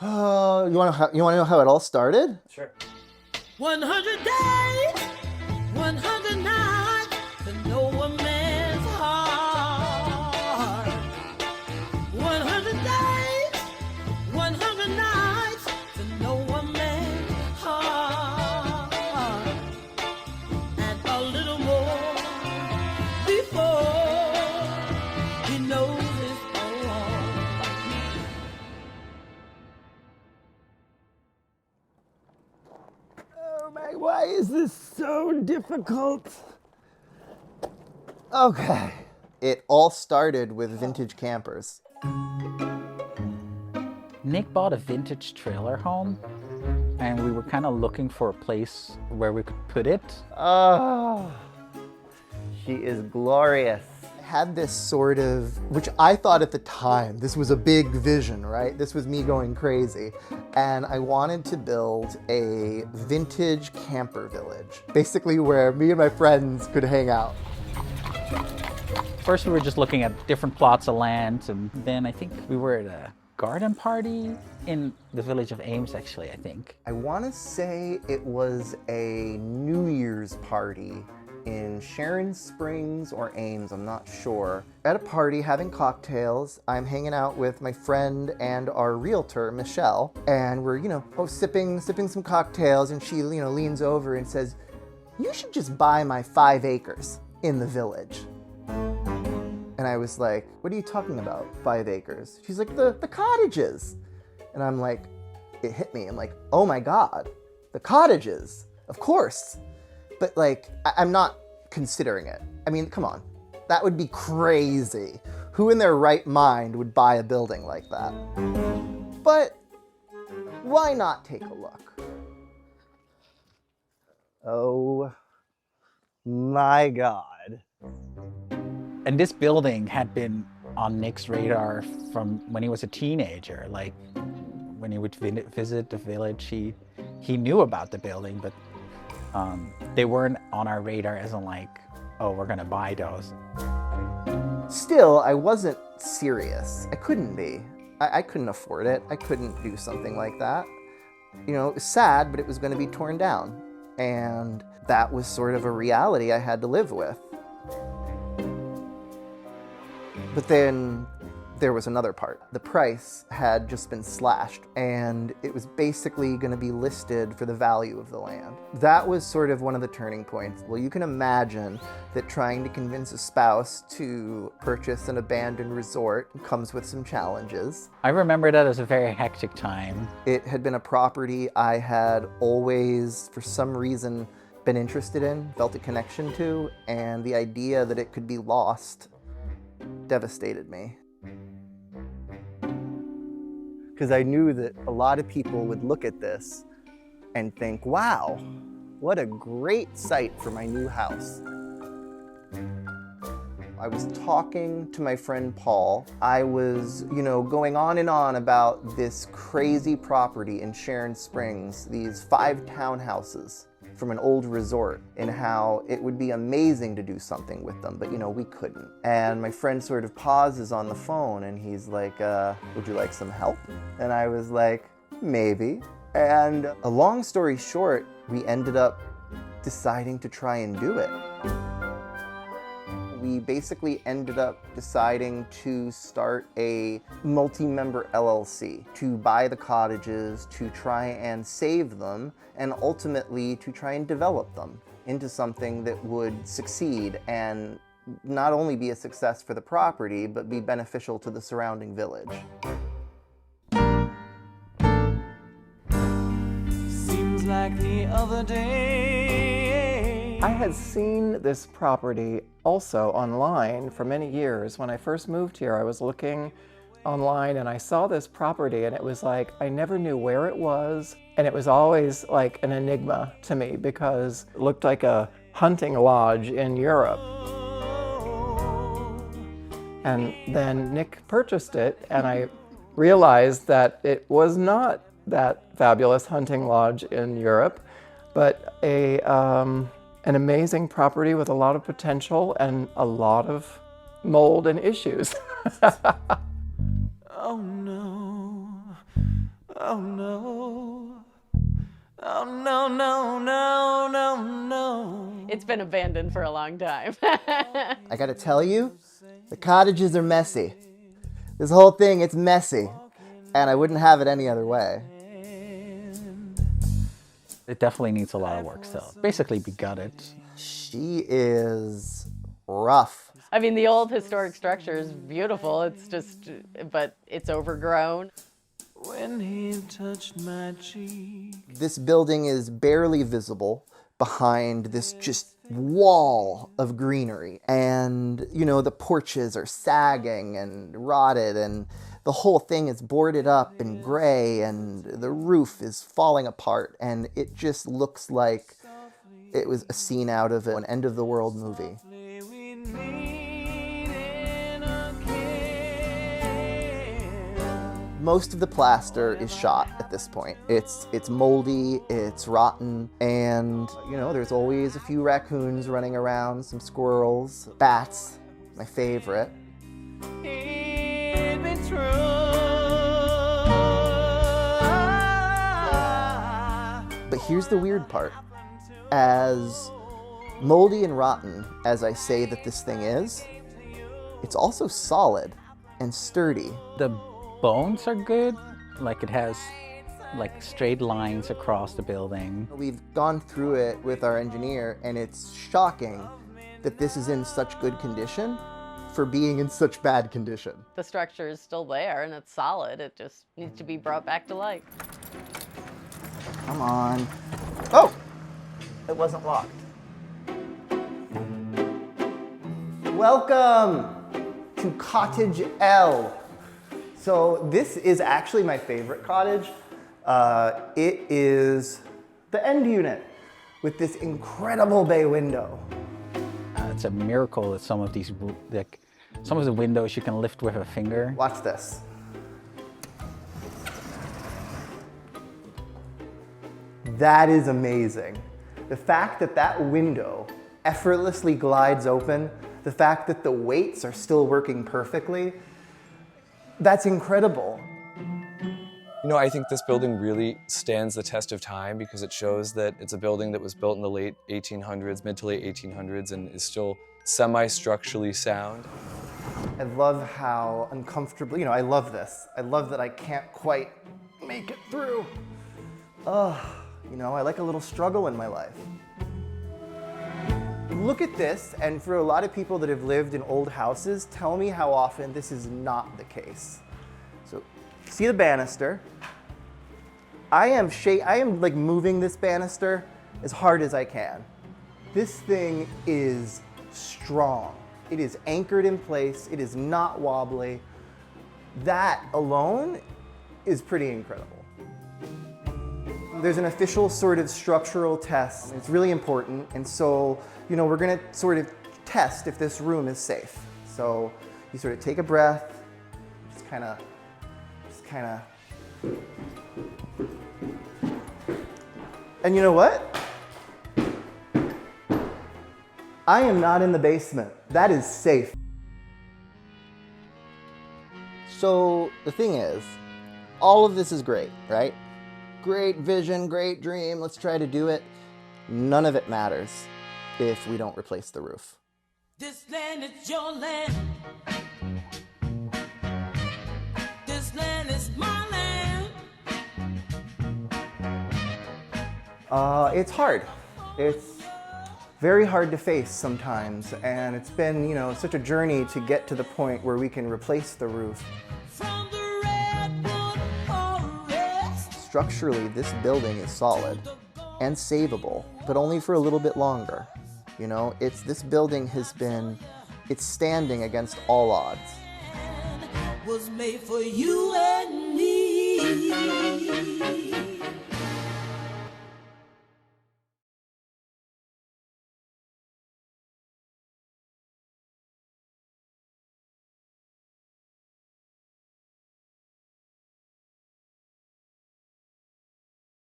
You want to know how it all started? Sure. 100 days, 100 nights to know a man's heart. 100 days, 100 nights to know a man's heart. And a little more before he knows it's all. Oh my, why is this so difficult? Okay. It all started with vintage campers. Nick bought a vintage trailer home, and we were kind of looking for a place where we could put it. Oh, she is glorious. Had this sort of, which I thought at the time, this was a big vision, right? This was me going crazy. And I wanted to build a vintage camper village, basically where me and my friends could hang out. First, we were just looking at different plots of land, and then I think we were at a garden party in the village of Ames, actually, I think. I want to say it was a New Year's party in Sharon Springs or Ames, I'm not sure. At a party, having cocktails, I'm hanging out with my friend and our realtor, Michelle, and we're, sipping some cocktails, and she, leans over and says, "You should just buy my 5 acres in the village." And I was like, "What are you talking about, 5 acres?" She's like, the cottages. And I'm like, it hit me. I'm like, oh my God, the cottages, of course. But I'm not considering it. I mean, come on, that would be crazy. Who in their right mind would buy a building like that? But why not take a look? Oh my God. And this building had been on Nick's radar from when he was a teenager. Like, when he would visit the village, he knew about the building, but they weren't on our radar as in like, oh, we're gonna buy those. Still, I wasn't serious. I couldn't be. I couldn't afford it. I couldn't do something like that. It was sad, but it was gonna be torn down. And that was sort of a reality I had to live with. But then there was another part. The price had just been slashed, and it was basically going to be listed for the value of the land. That was sort of one of the turning points. Well, you can imagine that trying to convince a spouse to purchase an abandoned resort comes with some challenges. I remember that as a very hectic time. It had been a property I had always, for some reason, been interested in, felt a connection to, and the idea that it could be lost devastated me. Because I knew that a lot of people would look at this and think, wow, what a great site for my new house. I was talking to my friend Paul. I was, going on and on about this crazy property in Sharon Springs, these 5 townhouses from an old resort, and how it would be amazing to do something with them, but we couldn't. And my friend sort of pauses on the phone and he's like, would you like some help? And I was like, maybe. And a long story short, we ended up deciding to try and do it. We basically ended up deciding to start a multi-member LLC to buy the cottages, to try and save them, and ultimately to try and develop them into something that would succeed and not only be a success for the property, but be beneficial to the surrounding village. Seems like the other day. I had seen this property also online for many years. When I first moved here, I was looking online and I saw this property, and it was like, I never knew where it was. And it was always like an enigma to me because it looked like a hunting lodge in Europe. And then Nick purchased it, and I realized that it was not that fabulous hunting lodge in Europe, but an amazing property with a lot of potential and a lot of mold and issues. Oh no, Oh no. Oh no, no, no, no, no. It's been abandoned for a long time. I gotta tell you, the cottages are messy. This whole thing, it's messy. And I wouldn't have it any other way. It definitely needs a lot of work still. Basically be gutted. She is rough. I mean, the old historic structure is beautiful. It's just, but it's overgrown. When he touched my cheek. This building is barely visible behind this just wall of greenery. And, you know, the porches are sagging and rotted, and the whole thing is boarded up and gray, and the roof is falling apart, and it just looks like it was a scene out of an end of the world movie. Most of the plaster is shot at this point. It's moldy, it's rotten, and you know, there's always a few raccoons running around, some squirrels, bats, my favorite. But here's the weird part. As moldy and rotten as I say that this thing is, it's also solid and sturdy. The bones are good. Like it has like straight lines across the building. We've gone through it with our engineer, and it's shocking that this is in such good condition for being in such bad condition. The structure is still there and it's solid. It just needs to be brought back to life. Come on. Oh! It wasn't locked. Welcome to Cottage L. So this is actually my favorite cottage. It is the end unit with this incredible bay window. It's a miracle that some of these, like, some of the windows you can lift with a finger. Watch this. That is amazing. The fact that that window effortlessly glides open, the fact that the weights are still working perfectly, that's incredible. You know, I think this building really stands the test of time because it shows that it's a building that was built in the late 1800s, mid to late 1800s, and is still semi-structurally sound. I love how uncomfortable, you know, I love this. I love that I can't quite make it through. Ugh, you know, I like a little struggle in my life. Look at this, and for a lot of people that have lived in old houses, tell me how often this is not the case. So, see the banister? I am like moving this banister as hard as I can. This thing is strong. It is anchored in place. It is not wobbly. That alone is pretty incredible. There's an official sort of structural test. It's really important, and so, you know, we're gonna sort of test if this room is safe. So you sort of take a breath, just kind of. And you know what? I am not in the basement. That is safe. So the thing is, all of this is great, right? Great vision, great dream, let's try to do it. None of it matters if we don't replace the roof. This land is your land. This land is my land. It's hard. It's very hard to face sometimes, and it's been, you know, such a journey to get to the point where we can replace the roof. From the redwood forest. Structurally, this building is solid and savable, but only for a little bit longer. You know, this building has been, it's standing against all odds. Was made for you and me.